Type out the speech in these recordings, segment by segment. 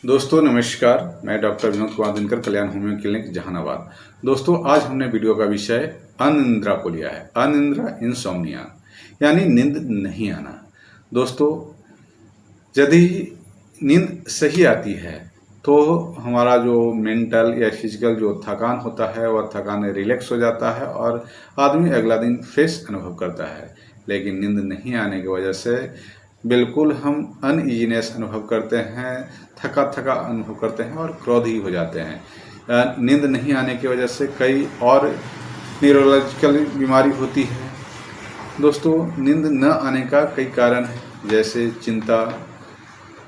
दोस्तों नमस्कार, मैं डॉक्टर विनोद कुमार दिनकर, कल्याण होम्यो क्लिनिक जहानाबाद। दोस्तों आज हमने वीडियो का विषय अनिद्रा को लिया है। अनिद्रा इंसोम्निया यानी नींद नहीं आना। दोस्तों यदि नींद सही आती है तो हमारा जो मेंटल या फिजिकल जो थकान होता है वह थकान रिलैक्स हो जाता है और आदमी अगला दिन फ्रेश अनुभव करता है। लेकिन नींद नहीं आने की वजह से बिल्कुल हम अनईजीनेस अनुभव करते हैं, थका थका अनुभव करते हैं और क्रोधी हो जाते हैं। नींद नहीं आने की वजह से कई और न्यूरोलॉजिकल बीमारी होती है। दोस्तों नींद न आने का कई कारण है, जैसे चिंता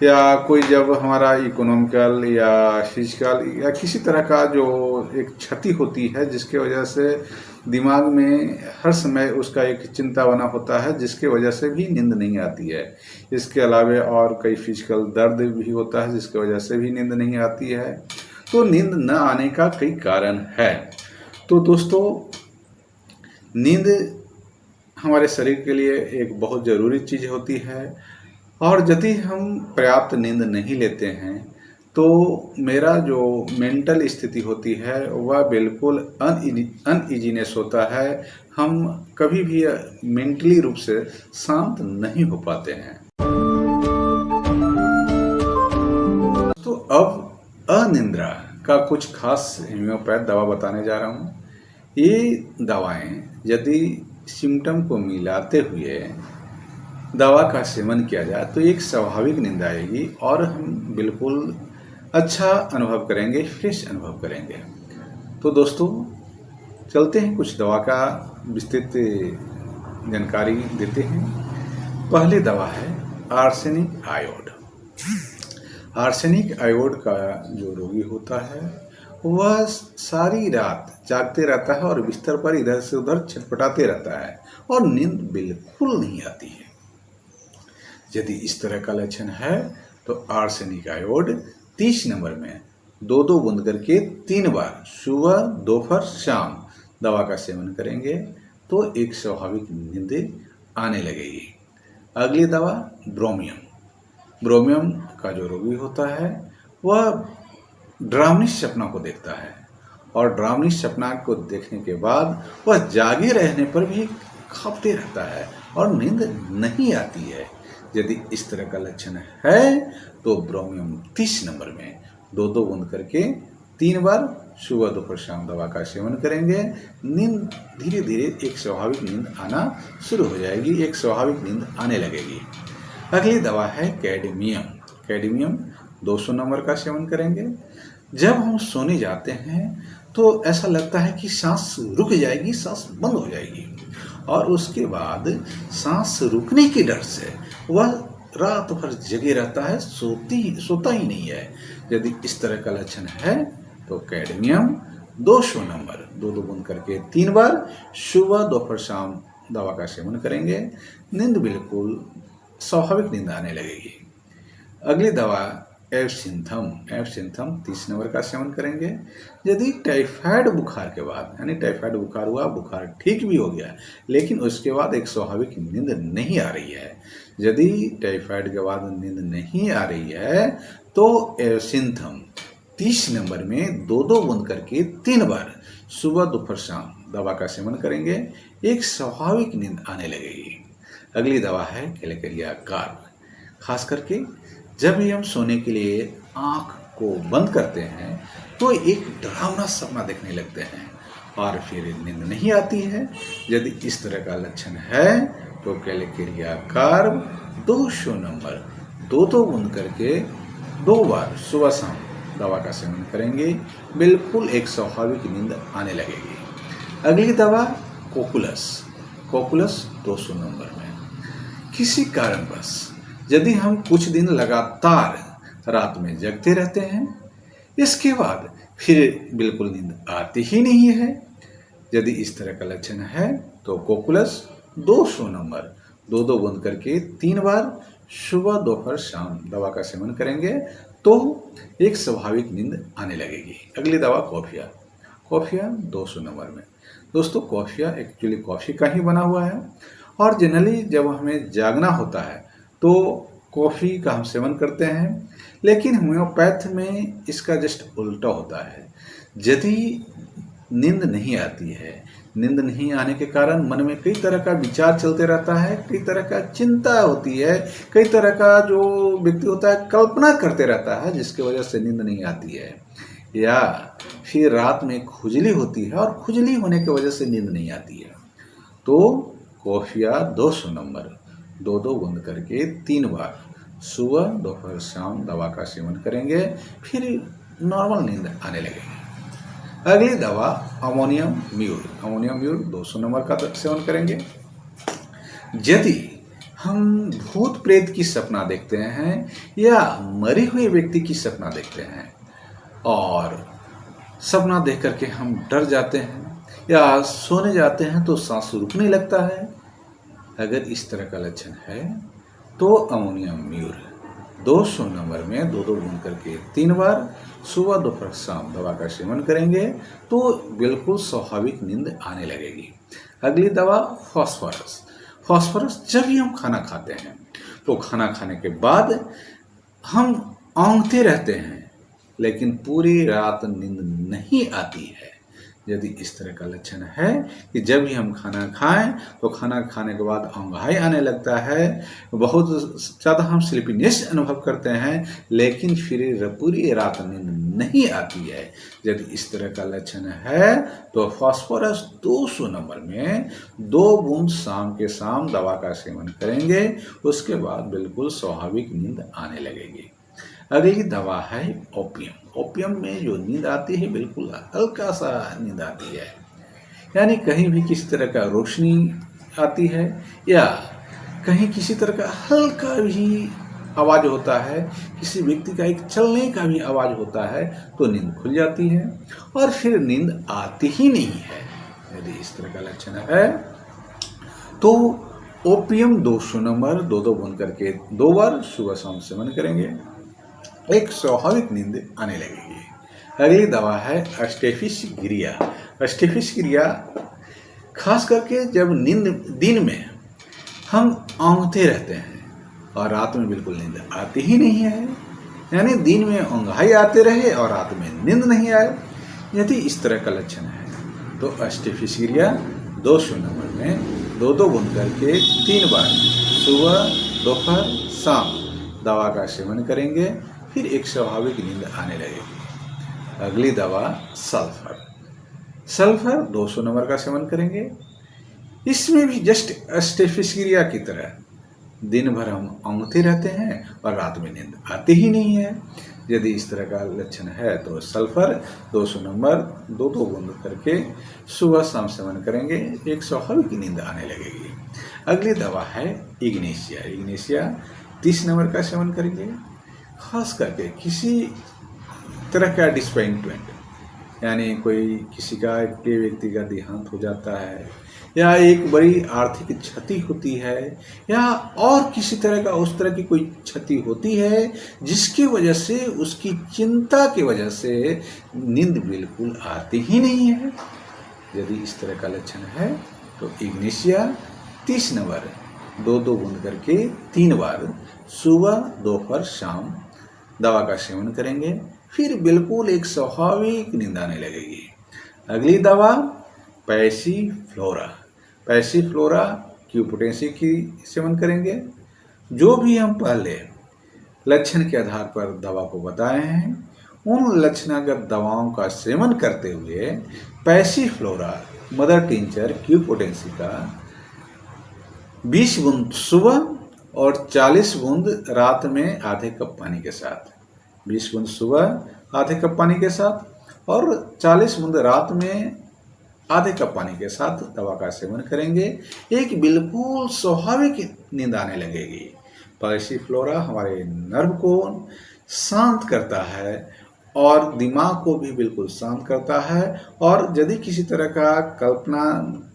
या कोई जब हमारा इकोनॉमिकल या फिजिकल या किसी तरह का जो एक क्षति होती है जिसके वजह से दिमाग में हर समय उसका एक चिंता बना होता है, जिसके वजह से भी नींद नहीं आती है। इसके अलावा और कई फिजिकल दर्द भी होता है जिसकी वजह से भी नींद नहीं आती है। तो नींद न आने का कई कारण है। तो दोस्तों नींद हमारे शरीर के लिए एक बहुत ज़रूरी चीज़ होती है और यदि हम पर्याप्त नींद नहीं लेते हैं तो मेरा जो मेंटल स्थिति होती है वह बिल्कुल अनईजीनेस होता है। हम कभी भी मेंटली रूप से शांत नहीं हो पाते हैं। तो अब अनिद्रा का कुछ खास होम्योपैथ दवा बताने जा रहा हूँ। ये दवाएं यदि सिम्टम को मिलाते हुए दवा का सेवन किया जाए तो एक स्वाभाविक नींद आएगी और हम बिल्कुल अच्छा अनुभव करेंगे, फ्रेश अनुभव करेंगे। तो दोस्तों चलते हैं, कुछ दवा का विस्तृत जानकारी देते हैं। पहली दवा है आर्सेनिक आयोड। आर्सेनिक आयोड का जो रोगी होता है वह सारी रात जागते रहता है और बिस्तर पर इधर से उधर छटपटाते रहता है और नींद बिल्कुल नहीं आती है। यदि इस तरह का लक्षण है तो आर्सेनिक आयोड 30 नंबर में 2-2 बूंद करके 3 बार सुबह, दोपहर, शाम दवा का सेवन करेंगे तो एक स्वाभाविक नींद आने लगेगी। अगली दवा ब्रोमियम। ब्रोमियम का जो रोगी होता है वह डरावनी सपना को देखता है और डरावनी सपना को देखने के बाद वह जागे रहने पर भी कांपते रहता है और नींद नहीं आती है। यदि इस तरह का लक्षण है तो ब्रोमियम 30 नंबर में 2-2 बूंद करके 3 बार सुबह, दोपहर, शाम दवा का सेवन करेंगे। नींद धीरे धीरे एक स्वाभाविक नींद आना शुरू हो जाएगी, एक स्वाभाविक नींद आने लगेगी। अगली दवा है कैडमियम। कैडमियम 200 नंबर का सेवन करेंगे। जब हम सोने जाते हैं तो ऐसा लगता है कि सांस रुक जाएगी, सांस बंद हो जाएगी और उसके बाद सांस रुकने के डर से वह रात भर जगे रहता है, सोता ही नहीं है। यदि इस तरह का लक्षण है तो कैडमियम 200 नंबर 2-2 बूंद करके 3 बार सुबह, दोपहर, शाम दवा का सेवन करेंगे। नींद बिल्कुल स्वाभाविक नींद आने लगेगी। अगली दवा एब्सिंथम। एब्सिंथम 30 नंबर का सेवन करेंगे। यदि टाइफाइड बुखार के बाद, यानी टाइफाइड बुखार हुआ, बुखार ठीक भी हो गया लेकिन उसके बाद एक स्वाभाविक नींद नहीं आ रही है, यदि टाइफाइड के बाद नींद नहीं आ रही है तो एब्सिंथम 30 नंबर में 2-2 बूंद करके 3 बार सुबह, दोपहर, शाम दवा का सेवन करेंगे। एक स्वाभाविक नींद आने लगेगी। अगली दवा है कैलेकेरिया कार्ब। खास करके जब भी हम सोने के लिए आँख को बंद करते हैं तो एक डरावना सपना देखने लगते हैं और फिर नींद नहीं आती है। यदि इस तरह का लक्षण है तो कैलेकेरिया कार्ब 200 नंबर 2-2 बूंद करके 2 बार सुबह, शाम दवा का सेवन करेंगे। बिल्कुल एक स्वाभाविक नींद आने लगेगी। अगली दवा कोकुलस। कोकुलस 200 नंबर में किसी कारणवश यदि हम कुछ दिन लगातार रात में जगते रहते हैं, इसके बाद फिर बिल्कुल नींद आती ही नहीं है, यदि इस तरह का लक्षण है तो कोकुलस 200 नंबर 2-2 बूंद करके 3 बार सुबह, दोपहर, शाम दवा का सेवन करेंगे तो एक स्वाभाविक नींद आने लगेगी। अगली दवा कॉफिया। कॉफिया 200 नंबर में। दोस्तों कॉफिया एक्चुअली कॉफ़ी का ही बना हुआ है और जनरली जब हमें जागना होता है तो कॉफ़ी का हम सेवन करते हैं, लेकिन होम्योपैथ में इसका जस्ट उल्टा होता है। यदि नींद नहीं आती है, नींद नहीं आने के कारण मन में कई तरह का विचार चलते रहता है, कई तरह का चिंता होती है, कई तरह का जो व्यक्ति होता है कल्पना करते रहता है, जिसकी वजह से नींद नहीं आती है, या फिर रात में खुजली होती है और खुजली होने की वजह से नींद नहीं आती है, तो कॉफिया 200 नंबर 2-2 बूंद करके 3 बार सुबह दोपहर शाम दवा का सेवन करेंगे, फिर नॉर्मल नींद आने लगेगी। अगली दवा ammonium mur. Ammonium mur 200 number का सेवन करेंगे। यदि हम भूत प्रेत की सपना देखते हैं या मरे हुए व्यक्ति की सपना देखते हैं और सपना देख करके हम डर जाते हैं या सोने जाते हैं तो सांस रुकने लगता है, अगर इस तरह का लक्षण है तो अमोनियम म्यूर 200 नंबर में 2-2 बूंद करके 3 बार सुबह दोपहर शाम दवा का सेवन करेंगे तो बिल्कुल स्वाभाविक नींद आने लगेगी। अगली दवा फॉस्फोरस। फॉस्फोरस जब भी हम खाना खाते हैं तो खाना खाने के बाद हम औंधते रहते हैं, लेकिन पूरी रात नींद नहीं आती है। यदि इस तरह का लक्षण है कि जब भी हम खाना खाएं तो खाना खाने के बाद औंघाई आने लगता है, बहुत ज़्यादा हम स्लीपीनेस अनुभव करते हैं, लेकिन फिर पूरी रात नींद नहीं आती है, यदि इस तरह का लक्षण है तो फास्फोरस 200 नंबर में 2 बूंद शाम के शाम दवा का सेवन करेंगे, उसके बाद बिल्कुल स्वाभाविक नींद आने लगेगी। अगली दवा है ओपियम। ओपियम में जो नींद आती है बिल्कुल हल्का सा नींद आती है, यानी कहीं भी किसी तरह का रोशनी आती है या कहीं किसी तरह का हल्का भी आवाज़ होता है, किसी व्यक्ति का एक चलने का भी आवाज़ होता है तो नींद खुल जाती है और फिर नींद आती ही नहीं है। यदि इस तरह का लक्षण है तो ओपियम 200 नंबर 2-2 बूंद करके 2 बार सुबह शाम सेवन करेंगे, एक स्वाभाविक नींद आने लगेगी। अगली दवा है अस्टेफिस गिरिया। अस्टेफिस गिरिया खास करके जब नींद दिन में हम औंधते रहते हैं और रात में बिल्कुल नींद आती ही नहीं है, यानी दिन में औंघाई आते रहे और रात में नींद नहीं आए, यदि इस तरह का लक्षण है तो अस्टेफिस गिरिया 200 नंबर में 2-2 बूंद करके 3 बार सुबह दोपहर शाम दवा का सेवन करेंगे, फिर एक स्वाभाविक नींद आने लगेगी। अगली दवा सल्फर। सल्फर 200 नंबर का सेवन करेंगे। इसमें भी जस्ट अस्टेफिस की तरह दिन भर हम औंधते रहते हैं और रात में नींद आती ही नहीं है। यदि इस तरह का लक्षण है तो सल्फर 200 नंबर 2-2 बूंद करके सुबह शाम सेवन करेंगे, एक स्वाभाविक नींद आने लगेगी। अगली दवा है इग्नेशिया। इग्नेशिया 30 नंबर का सेवन करेंगे। खास करके किसी तरह का डिसअपॉइंटमेंट, यानी कोई किसी का के व्यक्ति का देहांत हो जाता है या एक बड़ी आर्थिक क्षति होती है या और किसी तरह का उस तरह की कोई क्षति होती है जिसकी वजह से उसकी चिंता की वजह से नींद बिल्कुल आती ही नहीं है, यदि इस तरह का लक्षण है तो इग्नेशिया 30 नंबर 2-2 बूंद करके 3 बार सुबह दोपहर शाम दवा का सेवन करेंगे, फिर बिल्कुल एक स्वाभाविक नींद आने लगेगी। अगली दवा पैसीफ्लोरा। पैसीफ्लोरा क्यूपोटेंसी की सेवन करेंगे। जो भी हम पहले लक्षण के आधार पर दवा को बताए हैं, उन लक्षणागत दवाओं का सेवन करते हुए पैसीफ्लोरा मदर टिंचर क्यूपोटेंसी का 20 बूंद सुबह और 40 बूंद रात में आधे कप पानी के साथ, 20 बूंद सुबह आधे कप पानी के साथ और 40 बूंद रात में आधे कप पानी के साथ दवा का सेवन करेंगे, एक बिल्कुल स्वाभाविक नींद आने लगेगी। पैसीफ्लोरा हमारे नर्व को शांत करता है और दिमाग को भी बिल्कुल शांत करता है, और यदि किसी तरह का कल्पना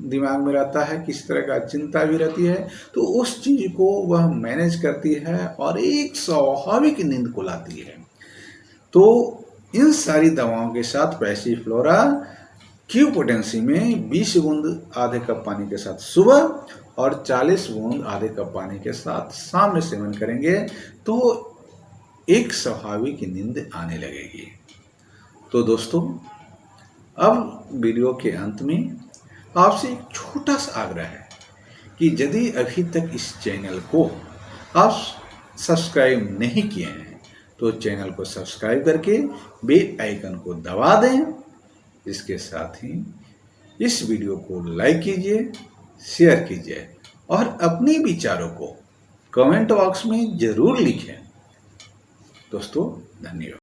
दिमाग में रहता है, किसी तरह का चिंता भी रहती है, तो उस चीज़ को वह मैनेज करती है और एक स्वाभाविक नींद को लाती है। तो इन सारी दवाओं के साथ पैसीफ्लोरा क्यू पोटेंसी में 20 बूंद आधे कप पानी के साथ सुबह और 40 बूंद आधे कप पानी के साथ शाम में सेवन करेंगे तो एक स्वाभाविक नींद आने लगेगी। तो दोस्तों, अब वीडियो के अंत में आपसे एक छोटा सा आग्रह है कि यदि अभी तक इस चैनल को आप सब्सक्राइब नहीं किए हैं तो चैनल को सब्सक्राइब करके बेल आइकन को दबा दें। इसके साथ ही इस वीडियो को लाइक कीजिए, शेयर कीजिए और अपने विचारों को कमेंट बॉक्स में जरूर लिखें। दोस्तों, धन्यवाद।